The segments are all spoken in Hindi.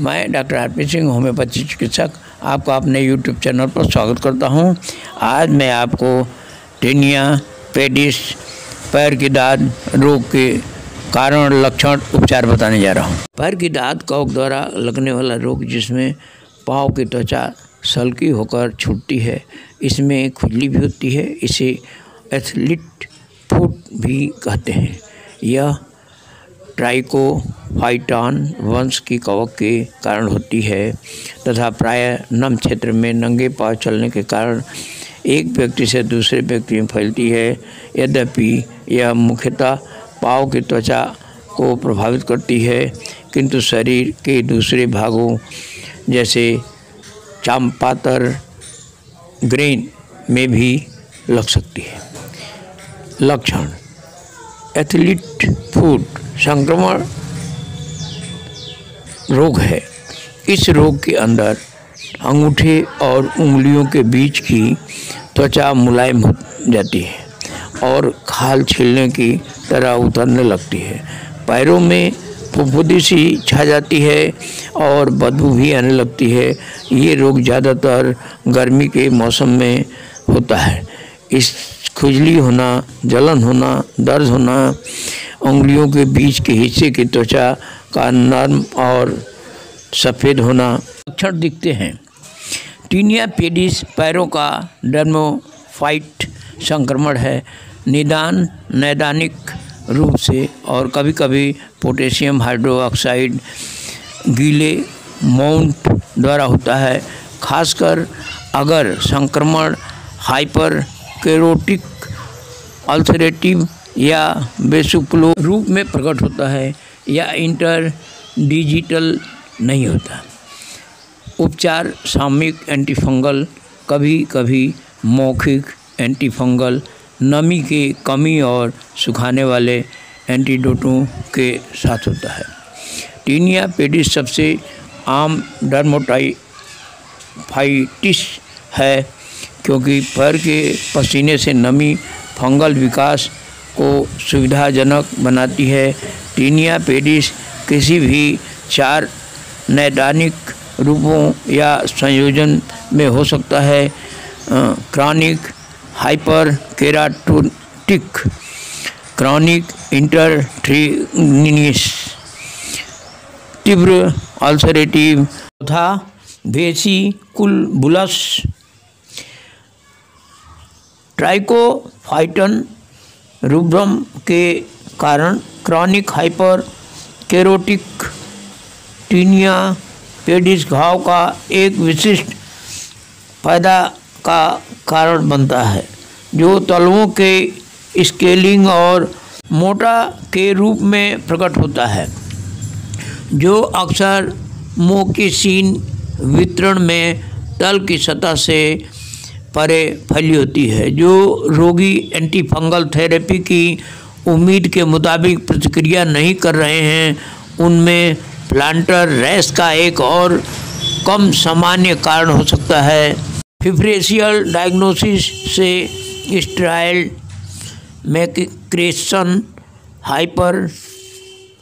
मैं डॉक्टर आरपी सिंह, होम्योपैथी चिकित्सक, आपका अपने यूट्यूब चैनल पर स्वागत करता हूं। आज मैं आपको टेनिया पेडिस पैर की दाद रोग के कारण, लक्षण, उपचार बताने जा रहा हूं। पैर की दाद कवक द्वारा लगने वाला रोग जिसमें पाँव की त्वचा सल्की होकर छूटती है, इसमें खुजली भी होती है। इसे एथलीट फुट भी कहते हैं। यह ट्राइकोफाइटॉन वंश की कवक के कारण होती है तथा प्रायः नम क्षेत्र में नंगे पांव चलने के कारण एक व्यक्ति से दूसरे व्यक्ति में फैलती है। यद्यपि यह मुख्यतः पाँव की त्वचा को प्रभावित करती है, किंतु शरीर के दूसरे भागों जैसे चामपातर ग्रेन में भी लग सकती है। लक्षण: एथलीट फुट संक्रमण रोग है। इस रोग के अंदर अंगूठे और उंगलियों के बीच की त्वचा मुलायम हो जाती है और खाल छीलने की तरह उतरने लगती है। पैरों में फुफुदी सी छा जाती है और बदबू भी आने लगती है। ये रोग ज़्यादातर गर्मी के मौसम में होता है। इस खुजली होना, जलन होना, दर्द होना, उंगलियों के बीच के हिस्से की त्वचा का नरम और सफ़ेद होना लक्षण दिखते हैं। टीनिया पेडिस पैरों का डर्मोफाइट संक्रमण है। निदान नैदानिक रूप से और कभी कभी पोटेशियम हाइड्रोक्साइड गीले माउंट द्वारा होता है। खासकर अगर संक्रमण हाइपर केरोटिक, अल्सरेटिव या वेसिकुलर रूप में प्रकट होता है या इंटरडिजिटल नहीं होता। उपचार: सामयिक एंटीफंगल, कभी कभी मौखिक एंटीफंगल, नमी की कमी और सुखाने वाले एंटीडोटों के साथ होता है। टीनिया पेडिस सबसे आम डर्मेटोफाइटिस है, क्योंकि पैर के पसीने से नमी फंगल विकास को सुविधाजनक बनाती है। टीनिया पेडिस किसी भी 4 नैदानिक रूपों या संयोजन में हो सकता है। क्रॉनिक हाइपर केराटोटिक, क्रॉनिक इंटरथ्रिनिस, तीव्र अल्सरेटिव तथा वेसिकुलबुलस। ट्राइकोफाइटन रूब्रम के कारण क्रॉनिक हाइपर केरोटिक टीनिया पेडिस घाव का एक विशिष्ट पैदा का कारण बनता है, जो तलवों के स्केलिंग और मोटा के रूप में प्रकट होता है, जो अक्सर मोकेसिन वितरण में तल की सतह से परे फैली होती है। जो रोगी एंटीफंगल थेरेपी की उम्मीद के मुताबिक प्रतिक्रिया नहीं कर रहे हैं, उनमें प्लांटर रैश का एक और कम सामान्य कारण हो सकता है। डिफरेंशियल डायग्नोसिस से स्टेरॉयड मैक्रेशन, हाइपर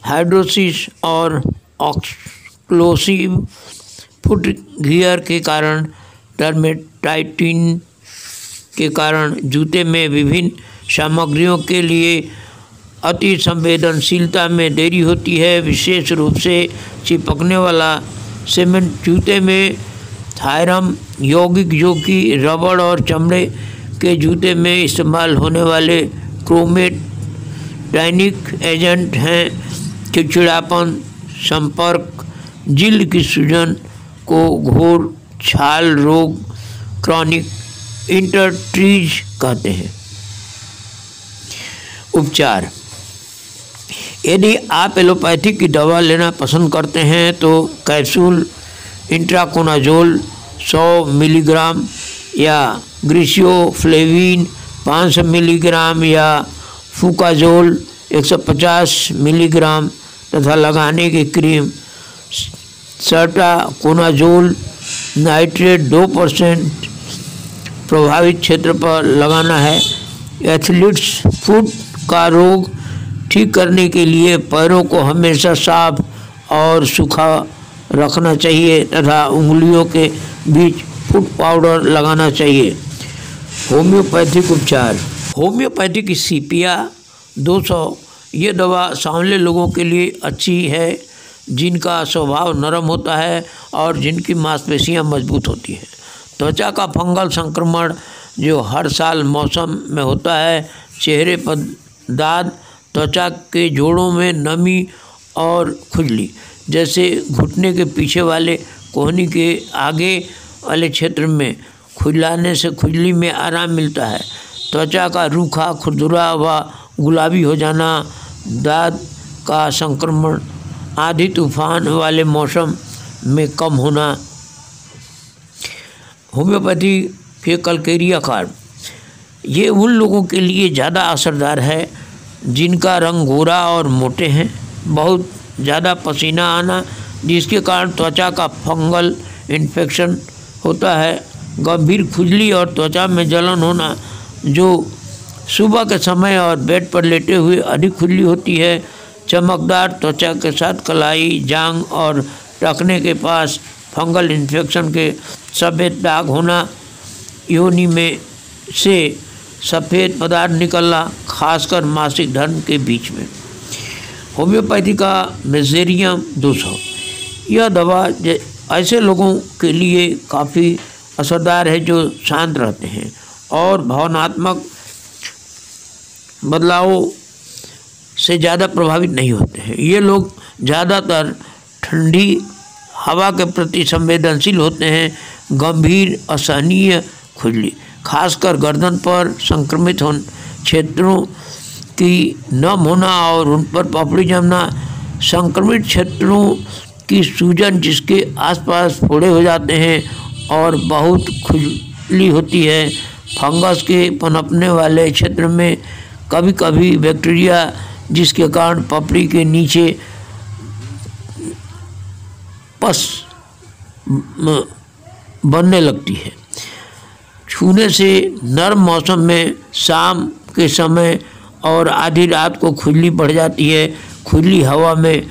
हाइड्रोसिस और एक्सप्लोसिव फुट गियर के कारण, डर्मेटाइटिन के कारण, जूते में विभिन्न सामग्रियों के लिए अति संवेदनशीलता में देरी होती है, विशेष रूप से चिपकने वाला सीमेंट जूते में, थायरम यौगिक जो कि रबड़ और चमड़े के जूते में इस्तेमाल होने वाले क्रोमेटाइनिक एजेंट हैं, चिड़चिड़ापन, संपर्क, जिल्द की सूजन को घोर छाल रोग, क्रॉनिक इंटरट्रीज कहते हैं। उपचार: यदि आप एलोपैथिक की दवा लेना पसंद करते हैं तो कैप्सूल इंट्राकोनाजोल 100 मिलीग्राम या ग्रीसियोफ्लेविन 500 मिलीग्राम या फुकाजोल 150 मिलीग्राम तथा लगाने की क्रीम सर्टाकोनाजोल नाइट्रेट 2% प्रभावित क्षेत्र पर लगाना है। एथलीट्स फुट का रोग ठीक करने के लिए पैरों को हमेशा साफ और सूखा रखना चाहिए तथा उंगलियों के बीच फुट पाउडर लगाना चाहिए। होम्योपैथिक उपचार। होम्योपैथिक सीपिया 200 ये दवा सांवले लोगों के लिए अच्छी है जिनका स्वभाव नरम होता है और जिनकी मांसपेशियां मजबूत होती हैं। त्वचा का फंगल संक्रमण जो हर साल मौसम में होता है, चेहरे पर दाद, त्वचा के जोड़ों में नमी और खुजली, जैसे घुटने के पीछे वाले कोहनी के आगे वाले क्षेत्र में खुजलाने से खुजली में आराम मिलता है। त्वचा का रूखा, खुरदुरा व गुलाबी हो जाना, दाद का संक्रमण, आंधी तूफान वाले मौसम में कम होना। होम्योपैथी के कलकेरिया कार्ब ये उन लोगों के लिए ज़्यादा असरदार है जिनका रंग गोरा और मोटे हैं। बहुत ज़्यादा पसीना आना जिसके कारण त्वचा का फंगल इन्फेक्शन होता है। गंभीर खुजली और त्वचा में जलन होना जो सुबह के समय और बेड पर लेटे हुए अधिक खुजली होती है। चमकदार त्वचा के साथ कलाई, जांघ और टखने के पास फंगल इन्फेक्शन के सफ़ेद दाग होना, योनि में से सफ़ेद पदार्थ निकलना, खासकर मासिक धर्म के बीच में। होम्योपैथी का मेजेरियम 200 यह दवा ऐसे लोगों के लिए काफ़ी असरदार है जो शांत रहते हैं और भावनात्मक बदलावों से ज़्यादा प्रभावित नहीं होते हैं। ये लोग ज़्यादातर ठंडी हवा के प्रति संवेदनशील होते हैं। गंभीर असहनीय खुजली, खासकर गर्दन पर संक्रमित क्षेत्रों की नम होना और उन पर पपड़ी जमना, संक्रमित क्षेत्रों की सूजन जिसके आसपास फोड़े हो जाते हैं और बहुत खुजली होती है। फंगस के पनपने वाले क्षेत्र में कभी कभी बैक्टीरिया जिसके कारण पपड़ी के नीचे पस बनने लगती है। छूने से नर्म मौसम में शाम के समय और आधी रात को खुजली बढ़ जाती है। खुजली हवा में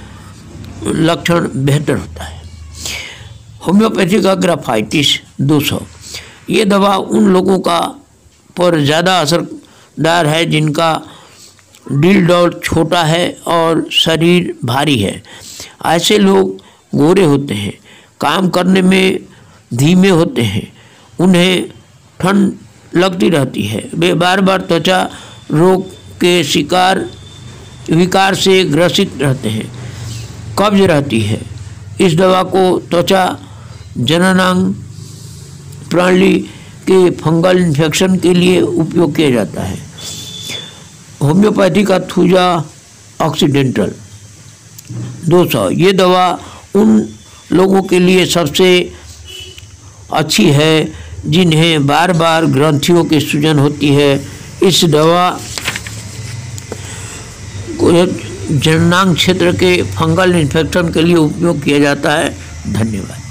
लक्षण बेहतर होता है। होम्योपैथी का ग्राफाइटिस 200 ये दवा उन लोगों का पर ज़्यादा असरदार है जिनका दिल डॉल छोटा है और शरीर भारी है। ऐसे लोग गोरे होते हैं, काम करने में धीमे होते हैं, उन्हें ठंड लगती रहती है, वे बार बार त्वचा रोग के विकार से ग्रसित रहते हैं, कब्ज रहती है। इस दवा को त्वचा जननांग प्रणाली के फंगल इन्फेक्शन के लिए उपयोग किया जाता है। होम्योपैथी का थूजा ऑक्सीडेंटल 200 ये दवा उन लोगों के लिए सबसे अच्छी है जिन्हें बार बार ग्रंथियों की सूजन होती है। इस दवा को जननांग क्षेत्र के फंगल इन्फेक्शन के लिए उपयोग किया जाता है। धन्यवाद।